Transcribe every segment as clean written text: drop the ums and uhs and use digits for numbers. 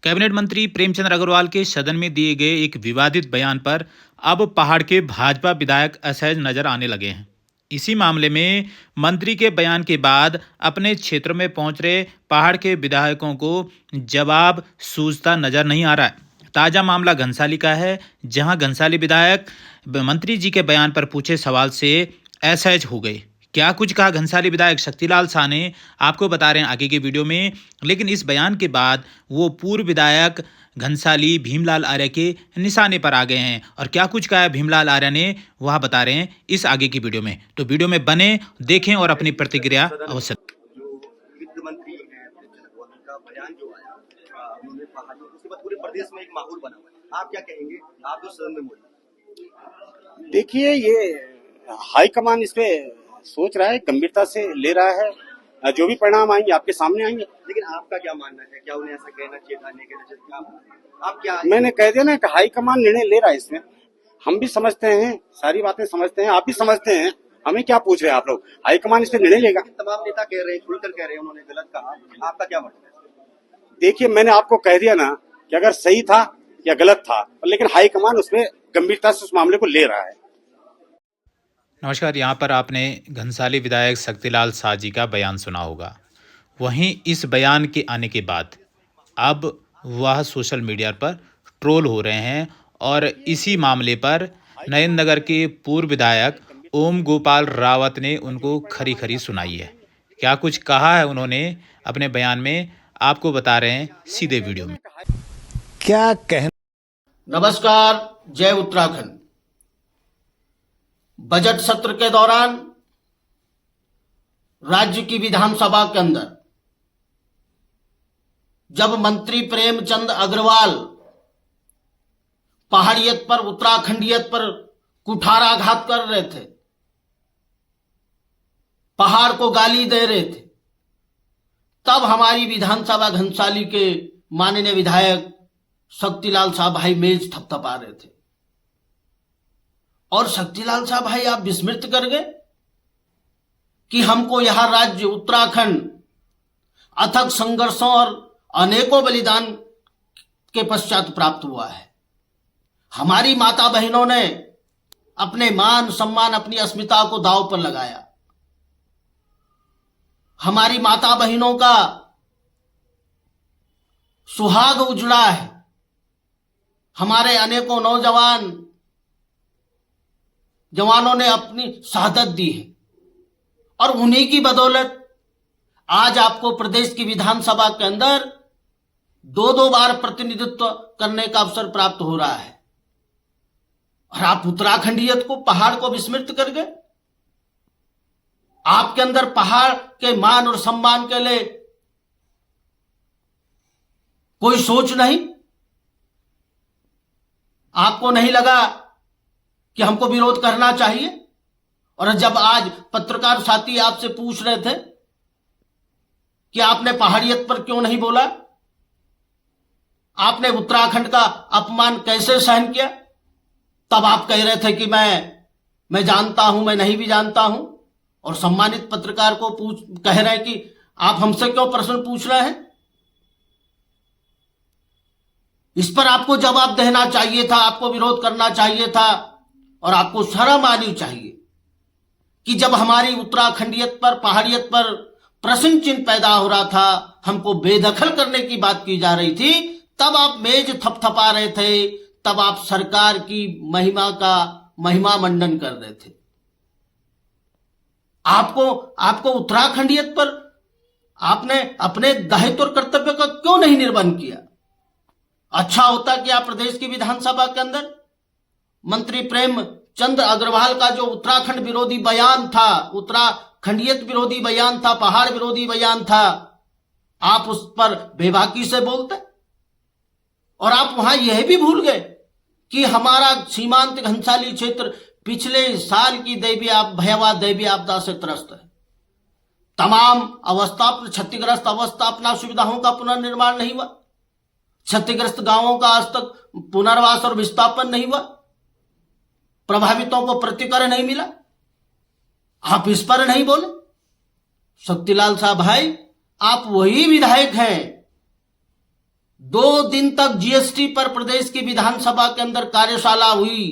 Cabinet मंत्री प्रेमचंद अग्रवाल के सदन में दिए गए एक विवादित बयान पर अब पहाड़ के भाजपा विधायक असहज नजर आने लगे हैं। इसी मामले में मंत्री के बयान के बाद अपने क्षेत्र में पहुंच रहे पहाड़ के विधायकों को जवाब सूझता नजर नहीं आ रहा है। ताजा मामला घनसाली का है, जहां घनसाली विधायक मंत्री जी के बयान पर पूछे सवाल से असहज हो गए। क्या कुछ कहा घनसाली विधायक शक्तिलाल शाह ने, आपको बता रहे हैं आगे की वीडियो में। लेकिन इस बयान के बाद वो पूर्व विधायक घनसाली भीमलाल आर्य के निशाने पर आ गए हैं, और क्या कुछ कहा भीमलाल आर्य ने वह बता रहे हैं इस आगे की वीडियो में। तो वीडियो में बने, देखें और अपनी प्रतिक्रिया अवश्य। जो वित्त मंत्री हैं का बयान जो आया, उन्होंने पहाड़ियों उसके बाद पूरे प्रदेश में एक माहौल बना हुआ है। आप क्या कहेंगे, आप जो सदन में मौजूद? देखिए, ये हाईकमान इस पे सोच रहा है, गंभीरता से ले रहा है। जो भी परिणाम आएंगे आपके सामने आएंगे। लेकिन आपका क्या मानना है, क्या उन्हें ऐसा कहना चाहिए था, नहीं कहना चाहिए? आप क्या, मैंने कह दिया ना कि हाईकमान निर्णय ले रहा है इसमें। हम भी समझते हैं, सारी बातें समझते हैं, आप भी समझते हैं। हमें क्या पूछ रहे हैं आप लोग? हाईकमान इस पे निर्णय लेगा। तमाम नेता कह रहे हैं, खुलकर कह रहे हैं उन्होंने गलत कहा। आपका क्या मतलब है? देखिए, मैंने आपको कह दिया ना कि अगर सही था या गलत था, लेकिन हाईकमान उसमें गंभीरता से उस मामले को ले रहा है। नमस्कार, यहाँ पर आपने घनसाली विधायक शक्तिलाल शाह जी का बयान सुना होगा। वहीं इस बयान के आने के बाद अब वह सोशल मीडिया पर ट्रोल हो रहे हैं, और इसी मामले पर नरेंद्र नगर के पूर्व विधायक ओम गोपाल रावत ने उनको खरी खरी सुनाई है। क्या कुछ कहा है उन्होंने अपने बयान में, आपको बता रहे हैं सीधे वीडियो में। क्या कहना। नमस्कार, जय उत्तराखंड। बजट सत्र के दौरान राज्य की विधानसभा के अंदर जब मंत्री प्रेमचंद अग्रवाल पहाड़ियत पर, उत्तराखंडियत पर कुठाराघात कर रहे थे, पहाड़ को गाली दे रहे थे, तब हमारी विधानसभा घनसाली के माननीय विधायक शक्तिलाल शाह भाई मेज थपथपा रहे थे। और शक्तिलाल शाह भाई, आप विस्मृत कर गए कि हमको यहां राज्य उत्तराखंड अथक संघर्षों और अनेकों बलिदान के पश्चात प्राप्त हुआ है। हमारी माता बहनों ने अपने मान सम्मान, अपनी अस्मिता को दांव पर लगाया। हमारी माता बहनों का सुहाग उजड़ा है। हमारे अनेकों जवानों ने अपनी शहादत दी है, और उन्हीं की बदौलत आज आपको प्रदेश की विधानसभा के अंदर दो बार प्रतिनिधित्व करने का अवसर प्राप्त हो रहा है। और आप उत्तराखंडियत को, पहाड़ को विस्मृत कर गए। आपके अंदर पहाड़ के मान और सम्मान के लिए कोई सोच नहीं। आपको नहीं लगा कि हमको विरोध करना चाहिए? और जब आज पत्रकार साथी आपसे पूछ रहे थे कि आपने पहाड़ियत पर क्यों नहीं बोला, आपने उत्तराखंड का अपमान कैसे सहन किया, तब आप कह रहे थे कि मैं जानता हूं, मैं नहीं भी जानता हूं। और सम्मानित पत्रकार को कह रहे हैं कि आप हमसे क्यों प्रश्न पूछ रहे हैं? इस पर आपको जवाब देना चाहिए था, आपको विरोध करना चाहिए था, और आपको शर्म आनी चाहिए कि जब हमारी उत्तराखंडियत पर, पहाड़ियत पर प्रश्न चिन्ह पैदा हो रहा था, हमको बेदखल करने की बात की जा रही थी, तब आप मेज थपथपा रहे थे, तब आप सरकार की महिमा मंडन कर रहे थे। आपको उत्तराखंडियत पर आपने अपने दायित्व और कर्तव्य का क्यों नहीं निर्वहन किया? अच्छा होता कि आप प्रदेश की विधानसभा के अंदर मंत्री प्रेमचंद अग्रवाल का जो उत्तराखंड विरोधी बयान था, उत्तराखंडियत विरोधी बयान था, पहाड़ विरोधी बयान था, आप उस पर बेबाकी से बोलते। और आप वहां यह भी भूल गए कि हमारा सीमांत घनसाली क्षेत्र पिछले साल की भयावह दैवीय आपदा से त्रस्त है। तमाम क्षतिग्रस्त अवस्थापना सुविधाओं का पुनर्निर्माण नहीं हुआ। क्षतिग्रस्त गांवों का आज तक पुनर्वास और विस्थापन नहीं हुआ। प्रभावितों को प्रतिकर नहीं मिला। आप इस पर नहीं बोले। शक्तिलाल शाह भाई, आप वही विधायक हैं 2 दिन तक जीएसटी पर प्रदेश की विधानसभा के अंदर कार्यशाला हुई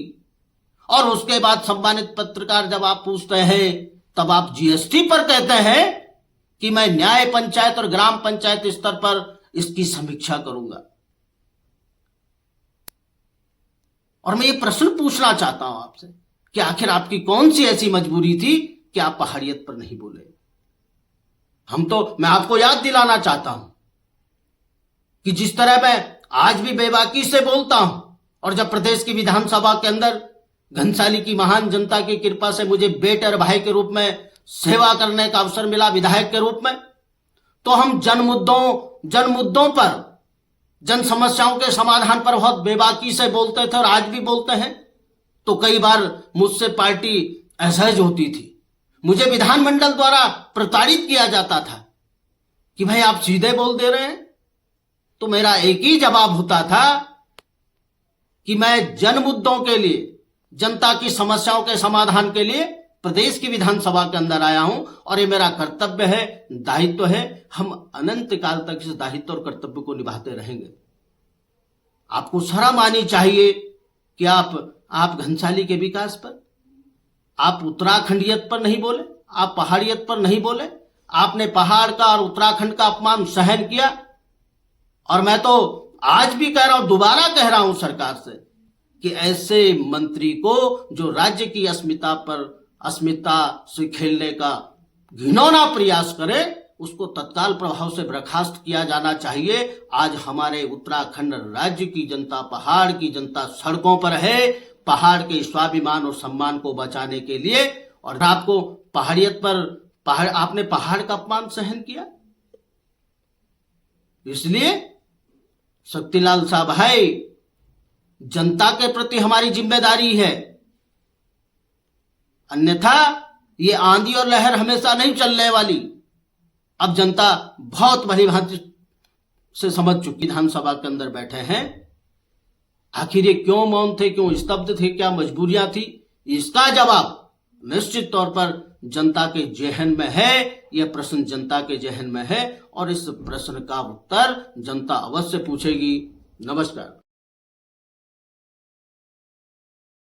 और उसके बाद सम्मानित पत्रकार जब आप पूछते हैं तब आप जीएसटी पर कहते हैं कि मैं न्याय पंचायत और ग्राम पंचायत स्तर पर इसकी समीक्षा करूंगा। और मैं ये प्रश्न पूछना चाहता हूं आपसे कि आखिर आपकी कौन सी ऐसी मजबूरी थी कि आप पहाड़ियत पर नहीं बोले। मैं आपको याद दिलाना चाहता हूं कि जिस तरह मैं आज भी बेबाकी से बोलता हूं और जब प्रदेश की विधानसभा के अंदर घनसाली की महान जनता की कृपा से मुझे बेटे और भाई के रूप में सेवा करने का अवसर मिला विधायक के रूप में, तो हम जन मुद्दों पर, जन समस्याओं के समाधान पर बहुत बेबाकी से बोलते थे और आज भी बोलते हैं। तो कई बार मुझसे पार्टी असहज होती थी, मुझे विधानमंडल द्वारा प्रताड़ित किया जाता था कि भाई आप सीधे बोल दे रहे हैं। तो मेरा एक ही जवाब होता था कि मैं जन मुद्दों के लिए, जनता की समस्याओं के समाधान के लिए प्रदेश की विधानसभा के अंदर आया हूं और ये मेरा कर्तव्य है, दायित्व है। हम अनंत काल तक इस दायित्व और कर्तव्य को निभाते रहेंगे। आपको शर्म आनी चाहिए कि आप घनसाली के विकास पर, आप उत्तराखंडियत पर नहीं बोले, आप पहाड़ियत पर नहीं बोले। आपने पहाड़ का और उत्तराखंड का अपमान सहन किया। और मैं तो आज भी कह रहा हूं, दोबारा कह रहा हूं सरकार से कि ऐसे मंत्री को जो राज्य की अस्मिता से खेलने का घिनौना प्रयास करे, उसको तत्काल प्रभाव से बर्खास्त किया जाना चाहिए। आज हमारे उत्तराखंड राज्य की जनता, पहाड़ की जनता सड़कों पर है, पहाड़ के स्वाभिमान और सम्मान को बचाने के लिए। और आपको आपने पहाड़ का अपमान सहन किया। इसलिए शक्तिलाल साहब भाई, जनता के प्रति हमारी जिम्मेदारी है, अन्यथा ये आंधी और लहर हमेशा नहीं चलने वाली। अब जनता बहुत भली भांति से समझ चुकी। विधानसभा के अंदर बैठे हैं, आखिर ये क्यों मौन थे, क्यों स्तब्ध थे, क्या मजबूरियां थी, इसका जवाब निश्चित तौर पर जनता के जेहन में है। यह प्रश्न जनता के जेहन में है और इस प्रश्न का उत्तर जनता अवश्य पूछेगी। नमस्कार।